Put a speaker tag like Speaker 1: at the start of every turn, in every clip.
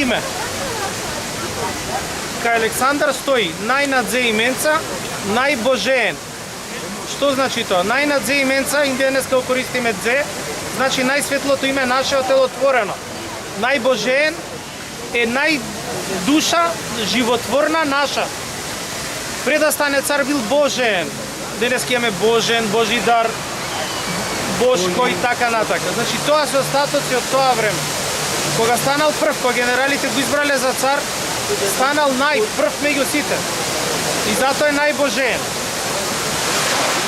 Speaker 1: име. Кај Александар стои најнадзе именца, најбожеен. Што значи тоа? Најнадзе именца, и денеска го користиме дзе, значи најсветлото име наше отелотворено. Најбожеен е најдуша животворна наша. Пред да стане цар бил божеен. Денеска имаме божен, Божидар, Бошко и така натака. Значи тоа се остатоци од тоа време. Кога станал прв, кога генералите го избрале за цар, станал најпрв меѓу сите. И затоа е најбожеен.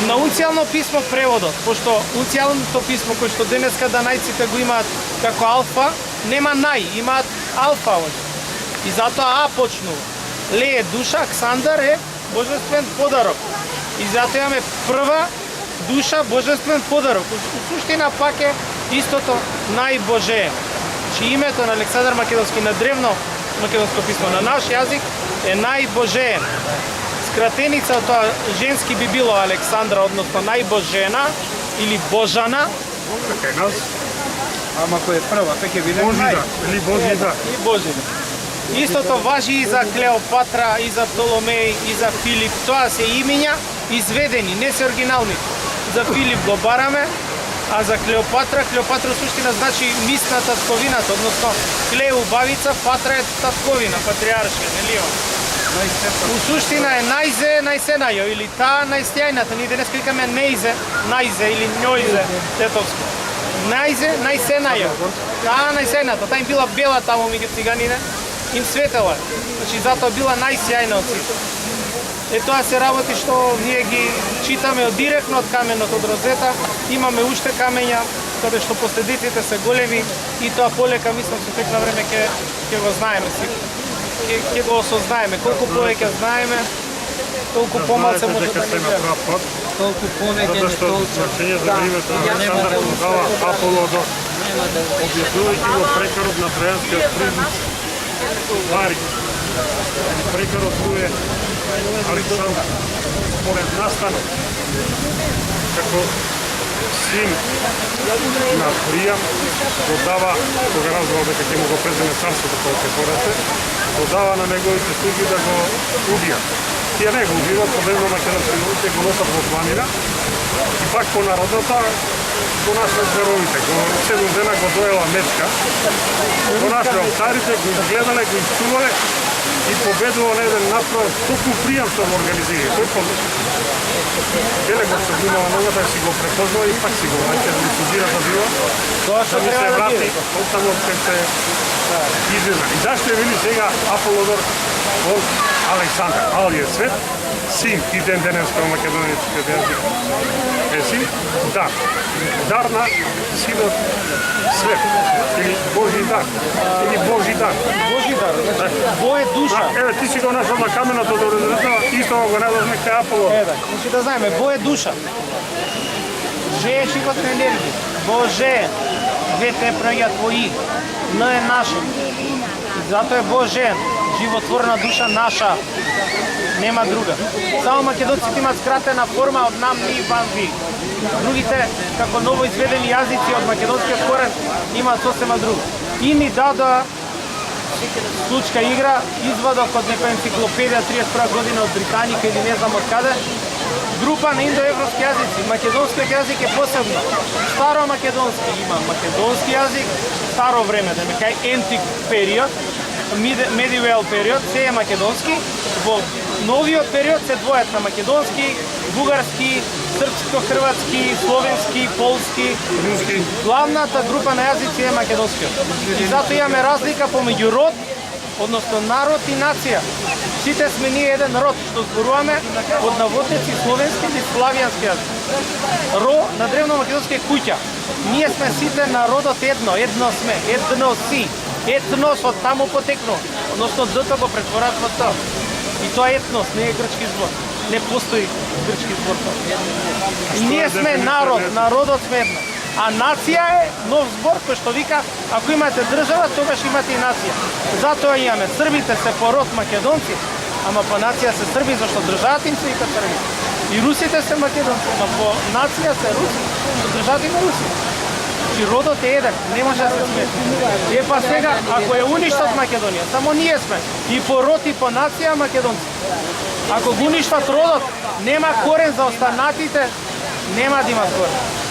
Speaker 1: На унцијално писмо преводот, пошто унцијалното писмо кој што денеска данајците го имаат како алфа, нема нај, имаат алфа. И затоа А почнува. Ле е душа, Ксандар е божествен подарок. И затоа имаме прва душа, божествен подарок. У суштина пак е истото најбожеен. Че името на Александар Македонски на древно македонско писмо на наш јазик е најбожеен. Скратеница од тоа женски би било Александра, односно најбожена или божана.
Speaker 2: Кај нас, ама кој е прва, ќе биде Божидар или Божидар.
Speaker 1: И Божидар. Истото важи и за Клеопатра, и за Птоломеј, и за Филип. Тоа се имиња изведени, не се оригинални. За Филип го бараме, а за Клеопатра, Клеопатра суштина значи мисна татковината, односно Клеу бавица, Патра е татковина, патриаршка, нели? У суштина е најзе, најсенајо, или таа најстјајната. Ние денес викаме нејзе, најзе или њојзе, тетовско. Најзе, најсенајо. Таа најсената, таа им била бела таму меѓу циганите, им светела. Значи затоа била најсјајна од сите. Е тоа се работи што ние ги читаме од директно од каменот од розета. Имаме уште камења каде што последиците се големи и тоа полека мислам со тек на време ќе го знаеме си. Ќе го осознаеме. Колку повеќе знаеме, толку помалце може да
Speaker 2: се направи пат.
Speaker 3: Толку повеќе не толку.
Speaker 2: Значење за времето на Александар го дава Аполодор. Објаснувајќи го прекарот на Тројанскиот призник. Вари. Прекарот е Александар. Според настанок, како син на Пријам, го дава, кога разбрал дека ќе му го преземе царството кога ќе порасте, го дава на неговите слуги да го убијат. Тие не го убиват, по древно македонски луѓе го носат во планина и пак по народната го нашли зверовите. Седум дена го доела мечка, го нашли овцарите, го изгледале, го изчувале и победува на еден направ, толку Пријам што го организира. Тој Деле го се внимава ногата, си го препознава и пак си го враќа да ми судира да бива.
Speaker 1: Тоа што
Speaker 2: да ми се
Speaker 1: треба да
Speaker 2: врати,
Speaker 1: биде.
Speaker 2: оттаму ќе се излезна. И зашто е вели сега Аполодор од Александар? Ал е свет, син и ден денеска македонскиот јазик е син, дар. Дар на синот свет, или Божи дар, или Божи дар.
Speaker 1: Божидар, значи во е душа.
Speaker 2: Еве, ти си го нашол на каменот од Орезета, исто го најдовме кај Аполодор.
Speaker 1: Еве, значи да знаеме, во е душа. Же е животна енергија. Боже, двете проаѓаат во И. Н е наше. Затоа е Божен, животворна душа наша. Нема друга. Само македонците имаат скратена форма од нам и ван ви. Другите, како ново изведени јазици од македонскиот корен, имаат сосема друго. И ни дада случка игра, извадок од некоја енциклопедија 31 година од Британика или не знам од каде, група на индоевропски јазици. Македонскиот јазик е посебно. Старо македонски има македонски јазик, старо време, да ме кај ентик период, медиевал период, се е македонски. Во новиот период се двојат на македонски, бугарски, српско-хрватски, словенски, полски.
Speaker 2: Руски.
Speaker 1: Главната група на јазици е македонскиот. И затоа имаме разлика помеѓу род, односно народ и нација. Сите сме ние еден род, што зборуваме од наводници словенски или славјански јазик. Ро на древно македонски е куќа. Ние сме сите народот едно сме, едно си. Етнос од таму потекнува, односно Д-то го претворат во Т. И тоа е етнос, не е грчки збор. Не постои грчки збор. И ние сме народ, народот сме едно. А нација е нов збор кој што вика, ако имате држава, тогаш имате и нација. Затоа имаме србите се по род македонци, ама по нација се срби, зашто државата им се вика срби. И русите се македонци, ама по нација се руси, зашто државата им е руси. Чи родот е еден, не може да се смени. Е па сега, ако е уништат Македонија, само ние сме и по род и по нација македонци. Ако го уништат родот, нема корен за останатите, нема да имат корен.